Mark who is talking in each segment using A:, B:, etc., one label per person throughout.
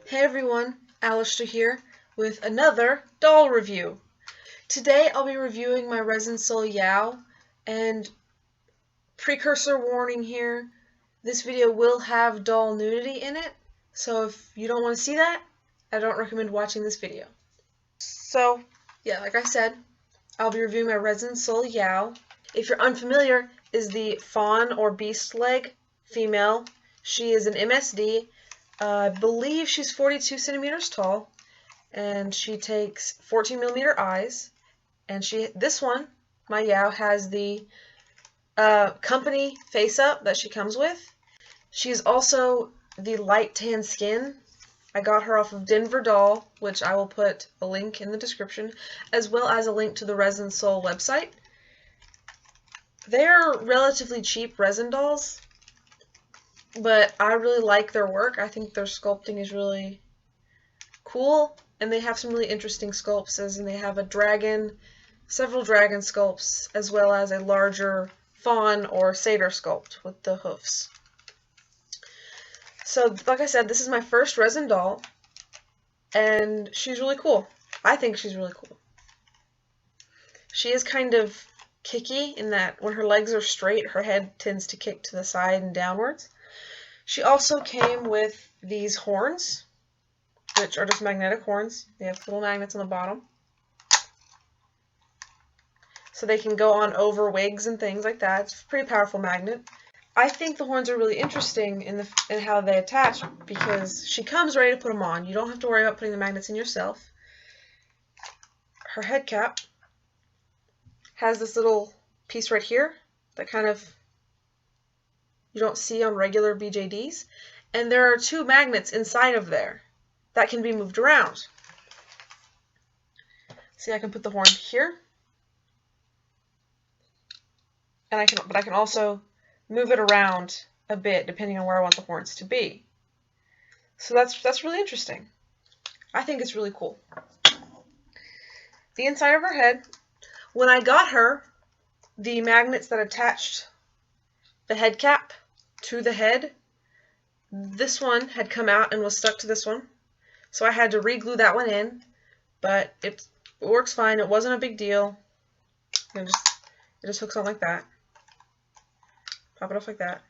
A: Hey everyone, Alistair here with another doll review. Today I'll be reviewing my ResinSoul Yao, and precursor warning here, this video will have doll nudity in it, so if you don't want to see that, I don't recommend watching this video. So, yeah, like I said, I'll be reviewing my ResinSoul Yao. If you're unfamiliar, is the fawn or beast leg female. She is an MSD. I believe she's 42 centimeters tall, and she takes 14 millimeter eyes. And this one, my Yao, has the company face up that she comes with. She's also the light tan skin. I got her off of Denver Doll, which I will put a link in the description, as well as a link to the ResinSoul website. They're relatively cheap resin dolls, but I really like their work. I think their sculpting is really cool, and they have some really interesting sculpts, and they have a dragon, several dragon sculpts, as well as a larger fawn or satyr sculpt with the hoofs. So, like I said, this is my first resin doll, and she's really cool. I think she's really cool. She is kind of kicky in that when her legs are straight, her head tends to kick to the side and downwards. She also came with these horns, which are just magnetic horns. They have little magnets on the bottom, so they can go on over wigs and things like that. It's a pretty powerful magnet. I think the horns are really interesting in how they attach, because she comes ready to put them on. You don't have to worry about putting the magnets in yourself. Her head cap has this little piece right here that kind of you don't see on regular BJDs, and there are two magnets inside of there that can be moved around. See, I can put the horn here, and I can also move it around a bit depending on where I want the horns to be. So that's really interesting. I think it's really cool. The inside of her head, when I got her, the magnets that attached the head cap to the head, this one had come out and was stuck to this one, so I had to re-glue that one in, but it works fine. It wasn't a big deal. It just hooks on like that. Pop it off like that.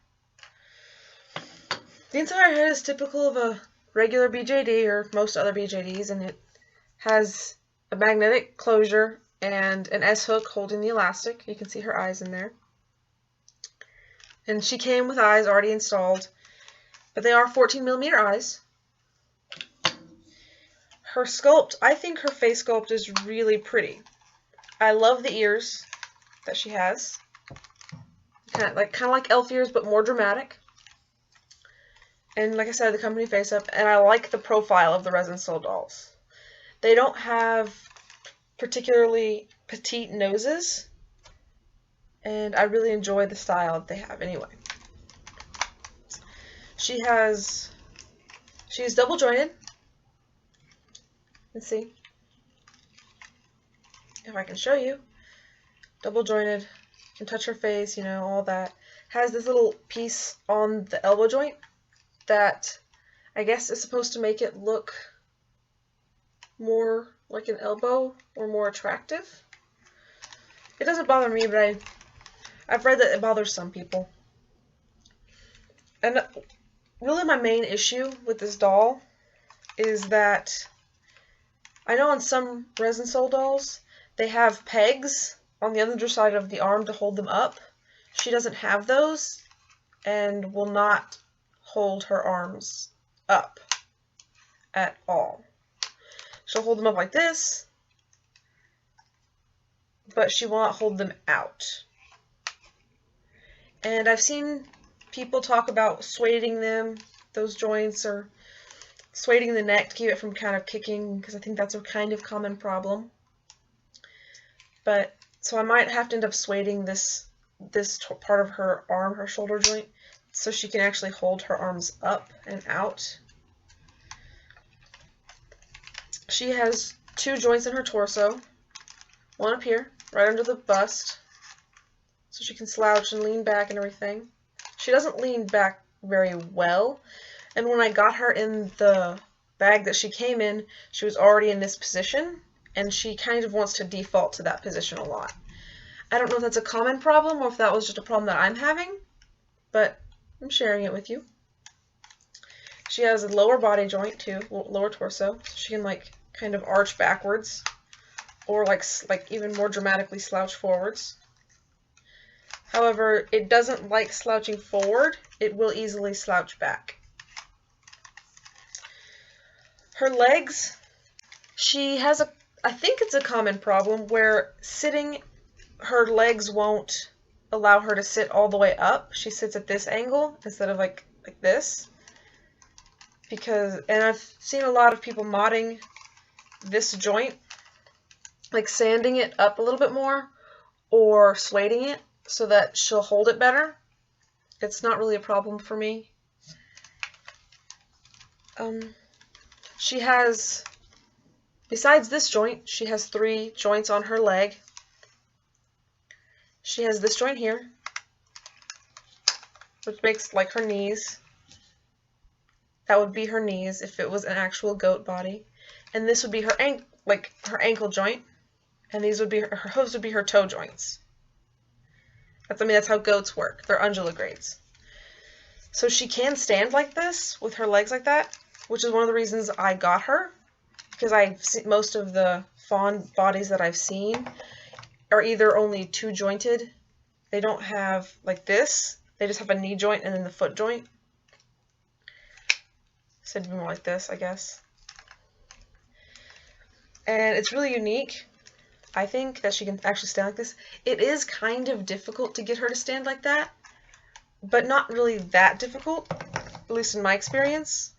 A: The inside of her head is typical of a regular BJD or most other BJDs, and it has a magnetic closure and an S-hook holding the elastic. You can see her eyes in there. And she came with eyes already installed, but they are 14 millimeter eyes. Her sculpt, I think her face sculpt is really pretty. I love the ears that she has. Kind of like elf ears, but more dramatic. And like I said, the company face up, and I like the profile of the ResinSoul dolls. They don't have particularly petite noses, and I really enjoy the style that they have anyway. She's double jointed. Let's see if I can show you. Double jointed, can touch her face, you know, all that. Has this little piece on the elbow joint that I guess is supposed to make it look more like an elbow or more attractive. It doesn't bother me, but I've read that it bothers some people. And really my main issue with this doll is that I know on some ResinSoul dolls they have pegs on the other side of the arm to hold them up. She doesn't have those and will not hold her arms up at all. She'll hold them up like this, but she will not hold them out. And I've seen people talk about sueding them, those joints, or sueding the neck to keep it from kind of kicking, because I think that's a kind of common problem. But so I might have to end up sueding this part of her arm, her shoulder joint, so she can actually hold her arms up and out. She has two joints in her torso, one up here, right under the bust, so she can slouch and lean back and everything. She doesn't lean back very well, and when I got her in the bag that she came in, she was already in this position, and she kind of wants to default to that position a lot. I don't know if that's a common problem or if that was just a problem that I'm having, but I'm sharing it with you. She has a lower body joint too, lower torso, so she can like kind of arch backwards, or like even more dramatically slouch forwards. However, it doesn't like slouching forward. It will easily slouch back. Her legs, she has I think it's a common problem where sitting, her legs won't allow her to sit all the way up. She sits at this angle instead of like this. And I've seen a lot of people modding this joint, like sanding it up a little bit more or slating it so that she'll hold it better. It's not really a problem for me. She has, besides this joint, she has 3 joints on her leg. She has this joint here, which makes like her knees. That would be her knees if it was an actual goat body. And this would be her ankle joint. And these would be her hooves would be her toe joints. That's how goats work. They're undulogrades. So she can stand like this with her legs like that, which is one of the reasons I got her, because most of the fawn bodies that I've seen are either only 2 jointed. They don't have like this. They just have a knee joint and then the foot joint. Said to be more like this, I guess. And it's really unique, I think, that she can actually stand like this. It is kind of difficult to get her to stand like that, but not really that difficult, at least in my experience.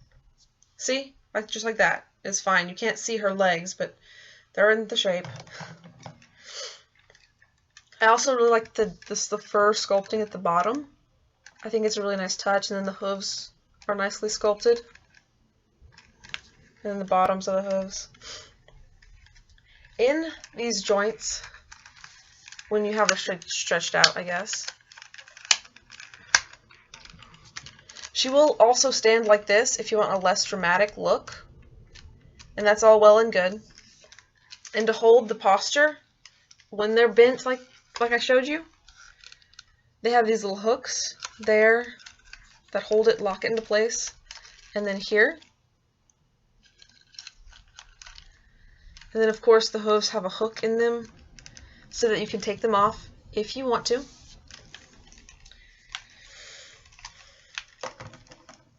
A: See? Just like that. It's fine. You can't see her legs, but they're in the shape. I also really like the fur sculpting at the bottom. I think it's a really nice touch, and then the hooves are nicely sculpted. And then the bottoms of the hooves. In these joints, when you have her stretched out, I guess, she will also stand like this if you want a less dramatic look. And that's all well and good. And to hold the posture, when they're bent like I showed you, they have these little hooks there that hold it, lock it into place. And then here. And then, of course, the hooves have a hook in them so that you can take them off if you want to.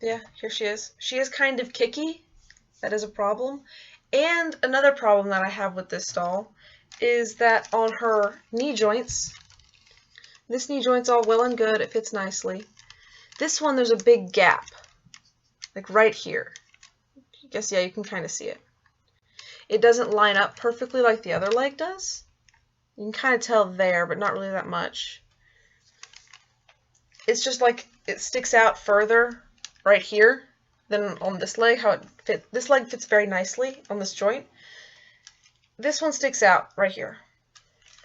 A: Yeah, here she is. She is kind of kicky. That is a problem. And another problem that I have with this doll is that on her knee joints, this knee joint's all well and good. It fits nicely. This one, there's a big gap, like right here. I guess, yeah, you can kind of see it. It doesn't line up perfectly like the other leg does. You can kind of tell there, but not really that much. It's just like it sticks out further right here than on this leg, how it fits. This leg fits very nicely on this joint. This one sticks out right here.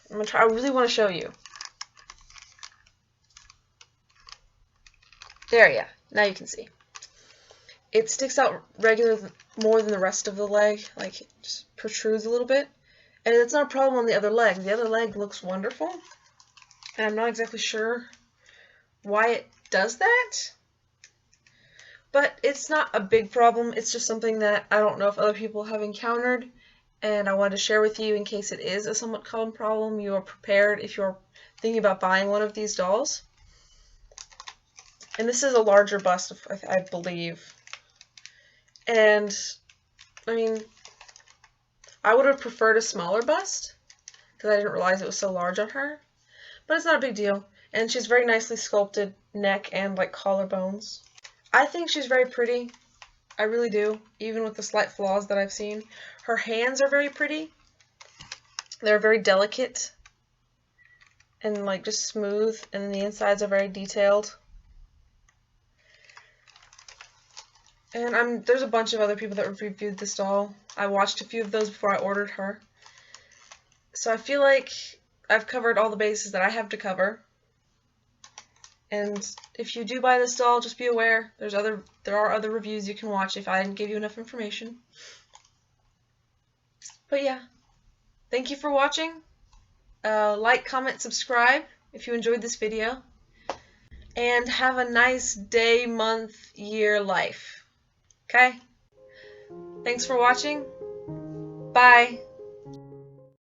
A: I'm gonna try, I really want to show you. There, yeah. Now you can see. It sticks out more than the rest of the leg, like it just protrudes a little bit. And it's not a problem on the other leg. The other leg looks wonderful, and I'm not exactly sure why it does that. But it's not a big problem. It's just something that I don't know if other people have encountered, and I wanted to share with you in case it is a somewhat common problem. You are prepared if you're thinking about buying one of these dolls. And this is a larger bust, I believe. And, I mean, I would have preferred a smaller bust, because I didn't realize it was so large on her. But it's not a big deal. And she's very nicely sculpted neck and, like, collarbones. I think she's very pretty. I really do, even with the slight flaws that I've seen. Her hands are very pretty. They're very delicate and, like, just smooth, and then the insides are very detailed. And there's a bunch of other people that reviewed this doll. I watched a few of those before I ordered her. So I feel like I've covered all the bases that I have to cover. And if you do buy this doll, just be aware there are other reviews you can watch if I didn't give you enough information. But yeah, thank you for watching. Like, comment, subscribe if you enjoyed this video. And have a nice day, month, year, life. Okay? Thanks for watching. Bye.